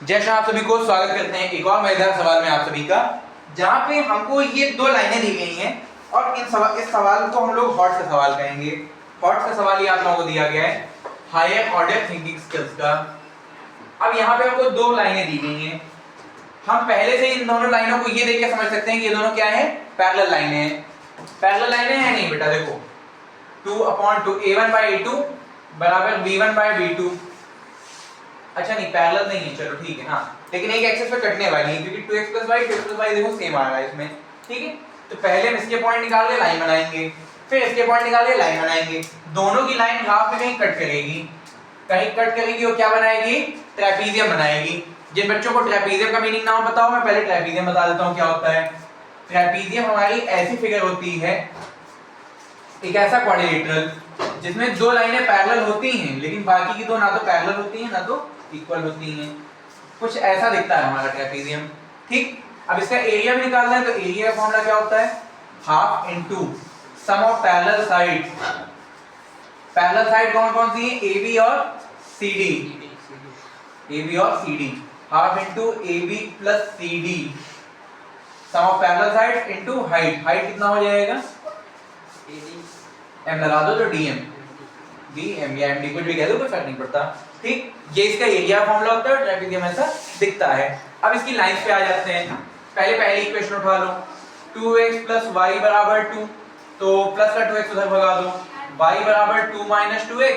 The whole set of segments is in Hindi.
जय श्री आप सभी को स्वागत करते हैं एक और मजेदार सवाल में आप सभी का, जहां पे हमको ये दो लाइनें दी गई हैं और इस सवाल को हम लोग हॉट का सवाल कहेंगे। हॉट का सवाल ये आप लोगों को दिया गया है हायर ऑर्डर थिंकिंग स्किल्स का। अब यहाँ पे हमको दो लाइनें दी गई हैं, हम पहले से इन दोनों लाइनों को ये देख के समझ सकते हैं कि ये दोनों क्या है, पैरेलल लाइनें हैं। पैरेलल लाइनें हैं नहीं बेटा, देखो 2/2 a1/a2 बराबर b1/b2। अच्छा नहीं पैरेलल नहीं है, चलो ठीक है हाँ, लेकिन एक एक्सिस पे कटने वाली है क्योंकि 2x + y 2x + y देखो सेम आ रहा है इसमें, ठीक है। तो पहले हम इसके पॉइंट निकाल के लाइन बनाएंगे, फिर इसके पॉइंट निकाल के लाइन बनाएंगे। दोनों की लाइन ग्राफ में कहीं कट करेगी, कहीं कट करेगी और क्या बनाएगी, ट्रेपीजियम बनाएगी। जिन बच्चों को ट्रेपीजियम का मीनिंग ना हो पता हो, मैं पहले ट्रेपीजियम बता देता हूँ क्या होता है। ट्रेपीजियम हमारी ऐसी फिगर होती है, एक ऐसा क्वाड्रिलेटरल जिसमें दो लाइनें पैरेलल होती हैं लेकिन बाकी की दो ना तो पैरेलल होती हैं ना तो इक्वल होती हैं। कुछ ऐसा दिखता है हमारा ट्रेपीजियम, ठीक। अब इसका एरिया भी निकालना है तो एरिया का फॉर्मूला क्या होता है, half into sum of parallel side. Parallel side कौन कौन सी है, AB और CD। AB और CD, half into AB + CD sum of parallel side into height. Height कितना हो जाएगा, m लगा दो तो dm, dm या md कुछ भी कह दो, कोई फर्क नहीं पड़ता, ठीक। ये इसका एरिया फॉर्मूला होता है, ट्रेपीजियम ऐसा दिखता है। अब इसकी लाइंस पे आ जाते हैं। पहली इक्वेशन उठा लो, 2x + y = 2, तो प्लस का 2x उधर भगा दो, y = 2 - 2x।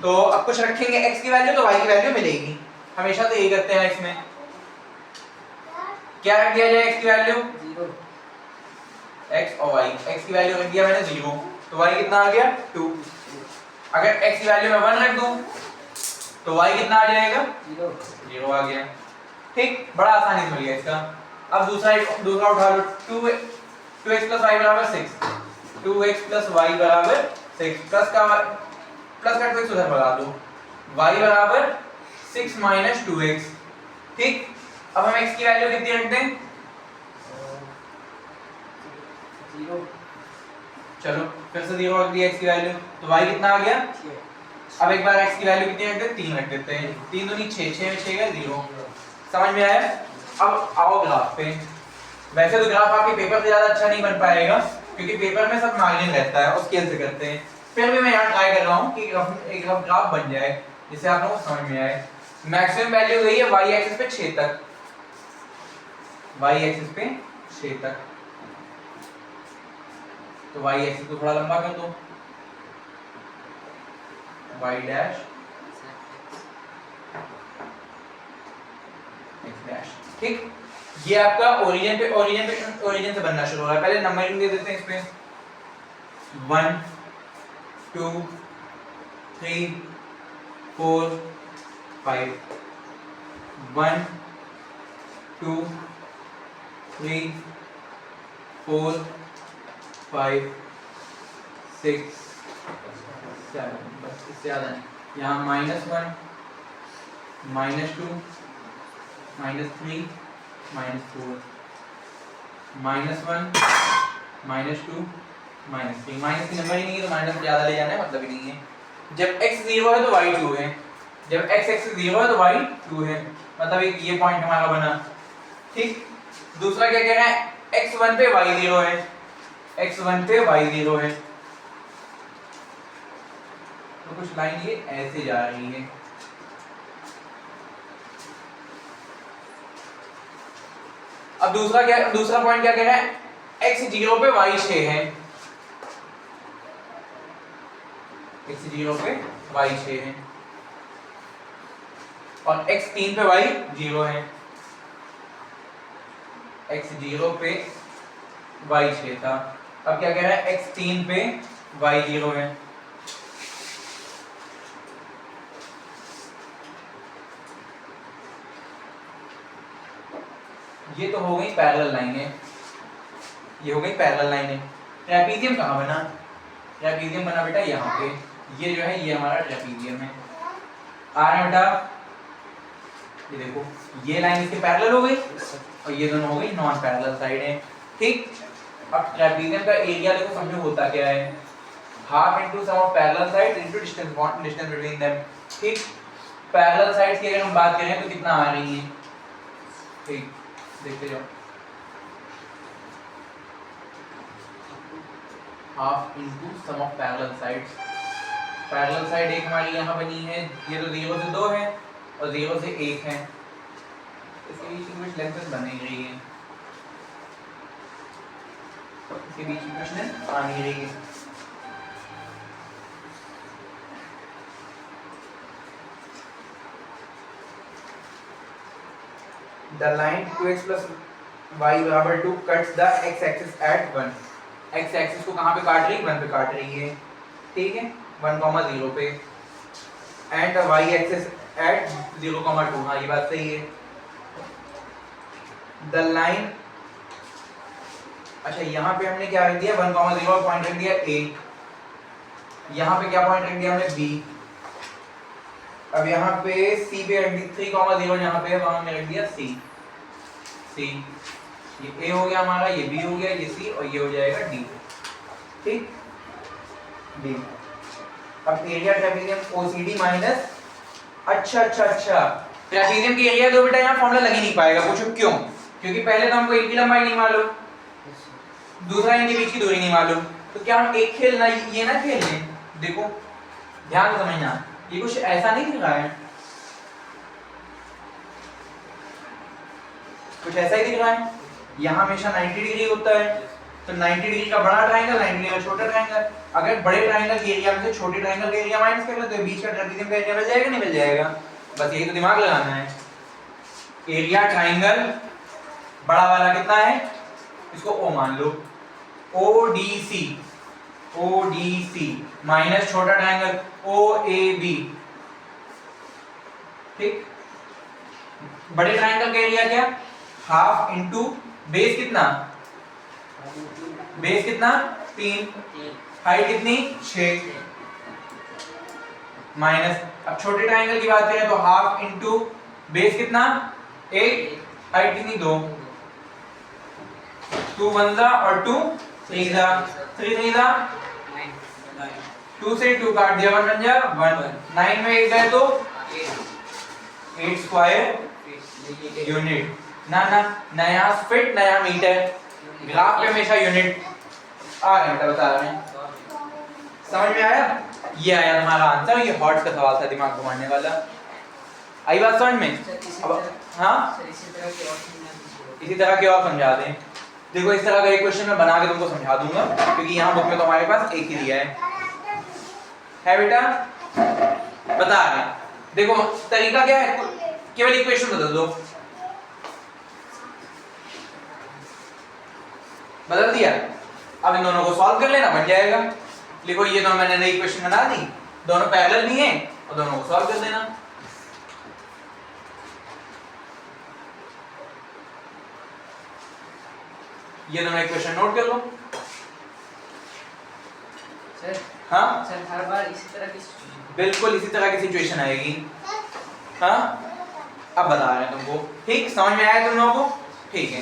तो अब कुछ रखेंगे x की वैल्यू तो y की वैल्यू मिलेगी, हमेशा तो यही करते हैं। इसमें क्या रख दिया जाए, x की वैल्यू 0, x और y। x की वैल्यू रख दिया मैंने 0, तो y कितना आ गया 2। अगर x की वैल्यू मैं 1 रख दूं तो y कितना आ जाएगा 0 आ गया, ठीक। बड़ा आसानी से मिल गया इसका। अब दूसरा उठा लो, 2x + y = 6, 2x + y = 6, plus का 2x उधर भगा दो, y = 6 - 2x, ठीक। अब हम x की वैल्यू कितनी रख दें, 0। चलो फिर से 0 रख दिया x की वैल्यू, तो y कितना आ गया 6। अब एक बार x की वैल्यू कितनी रख देते हैं, 3 रख देते हैं, 3 दूनी 6, 6 में 6 गया 0। समझ में आया। अब आओ ग्राफ पे। वैसे तो ग्राफ आपके पेपर से ज्यादा अच्छा नहीं बन पाएगा क्योंकि पेपर में सब मार्जिन रहता है और स्केल से करते हैं, फिर भी मैं यहाँ ट्राई कर रहा हूँ कि एक ग्राफ बन जाए जिससे आप लोगों को समझ में आए। मैक्सिमम वैल्यू गई है y एक्सिस पे 6 तक, y एक्सिस पे 6 तक, तो y एक्सिस को थोड़ा लंबा कर दो, y डैश x डैश, ठीक। ये आपका ओरिजिन से बनना शुरू हो रहा है। पहले नंबरिंग दे देते हैं इस पे, 1 2 3 4 5, 1 2 3 4 5 6 7, बस इससे ज्यादा नहीं। यहाँ -1 -2 -3 -4 -1 -2 -3। माइनस की नंबर ही नहीं है तो माइनस ज्यादा ले जाना है, मतलब ही नहीं है। जब x 0 है तो y 2 है, जब x एक्सिस 0 है तो y 2 है, मतलब एक ये पॉइंट हमारा बना, ठीक। दूसरा क्या कह रहा है, x1 पे y 0 है, x1 पे y 0 है, तो कुछ लाइन ये ऐसे जा रही है। अब दूसरा पॉइंट क्या कह रहा है, x 0 पे y 6 है, x 0 पे y 6 है और x 3 पे y 0 है, x 0 पे y 6 था। अब क्या कह रहा है, x 3 पे y 0 है, ये तो हो गई पैरेलल लाइनें, ये हो गई पैरेलल लाइनें। ट्रेपीजियम कहाँ बना, ट्रेपीजियम बना बेटा यहाँ पे, ये जो है ये हमारा ट्रेपीजियम है। आ रहा है बेटा, ये देखो ये लाइन इसके पैरेलल हो गई और ये दोनों हो गई नॉन पैरेलल साइड है, ठीक। अब ट्रेपीजियम का एरिया देखो समझो होता क्या है, half into sum of parallel side into distance between them, ठीक। पैरेलल साइड्स की अगर हम बात करें तो कितना आ रही है, ठीक देखते जाओ, half into sum of parallel sides. Parallel side एक हमारी यहाँ बनी है, ये तो 0 से 2 है और 0 से 1 है, इसके बीच में कुछ लेंथ बनी रही है, इसके बीच में कुछ लेंथ आ नहीं रही है। The line 2x plus y बराबर 2 cuts the x axis at 1। x axis को कहाँ पे काट रही है? 1 पे काट रही है, ठीक है, 1,0 पे, and the y axis at 0,2। हाँ ये बात सही है। The line, अच्छा यहाँ पे हमने क्या रख दिया? 1,0 पॉइंट रख दिया a, यहाँ पे क्या पॉइंट रख दिया हमने? b। अब यहाँ पे C पे रख दी 3,0, यहाँ पे हमने रख दिया C। ये A हो गया हमारा, ये B हो गया, ये C, और ये हो जाएगा D, ठीक, D। अब एरिया ट्रेपेजियम OCD माइनस, अच्छा ट्रेपेजियम की एरिया दो बेटा, यहाँ फॉर्मूला लग ही नहीं पाएगा। पूछो क्यों? क्योंकि पहले तो हमको इनकी लंबाई नहीं मालूम, दूसरा इनके बीच की दूरी नहीं मालूम, तो क्या हम एक खेलना ये ना खेल लें? देखो ध्यान से समझना, ये कुछ ऐसा नहीं दिख रहा है, कुछ ऐसा ही दिख रहा है। यहाँ हमेशा 90 डिग्री होता है, तो 90 डिग्री का बड़ा ट्रायंगल, 90 डिग्री का छोटा ट्रायंगल। अगर बड़े ट्रायंगल के एरिया में से छोटे ट्रायंगल का एरिया माइनस कर ले तो बीच का ट्रेपेजियम का एरिया मिल जाएगा, नहीं मिल जाएगा? बस यही तो दिमाग लगाना है। एरिया ट्रायंगल बड़ा वाला कितना है? इसको O मान लो, ODC माइनस छोटा ट्रायंगल OAB, ठीक। बड़े ट्रायंगल का एरिया क्या? हाफ इनटू बेस कितना? 3, हाइट कितनी? 6 माइनस, अब छोटे ट्रायंगल की बात करें तो हाफ इनटू बेस कितना? 8, हाइट कितनी? 2 1 और 2 3 2 से 2 काट दिया, 1 बन जा 1, 9 में 1 गए तो 8 स्क्वायर यूनिट। ना नया फीट नया मीटर, ग्राफ पे हमेशा यूनिट आ रहे हैं, बता रहे हैं। समझ में आया? ये आया तुम्हारा आंसर। ये हॉट्स का सवाल था, दिमाग घुमाने वाला। आई बात समझ में? अब हाँ, इसी तरह के और समझा दें। देखो इस तरह का एक क्वेश्चन मैं बना के तुमको समझा दूंगा, क्योंकि यहाँ बुक में तो हमारे पास एक ही दिया है बेटा, बता रहे हैं। देखो तरीका क्या है, केवल एक क्वेश्चन बदल दो, बदल दिया, अब इन दोनों को सॉल्व कर लेना, बन जाएगा। लिखो ये दोनों मैंने नई क्वेश्चन बना दी, दोनों पैरेलल भी हैं और दोनों को सॉल्व कर देना। ये दोनों इक्वेशन नोट कर लो सर। हाँ सर, हर बार इसी तरह की बिल्कुल इसी तरह की सिचुएशन आएगी। हाँ अब बता रहे हैं तुमको, ठीक? समझ में आया तुम लोगों को? ठीक है।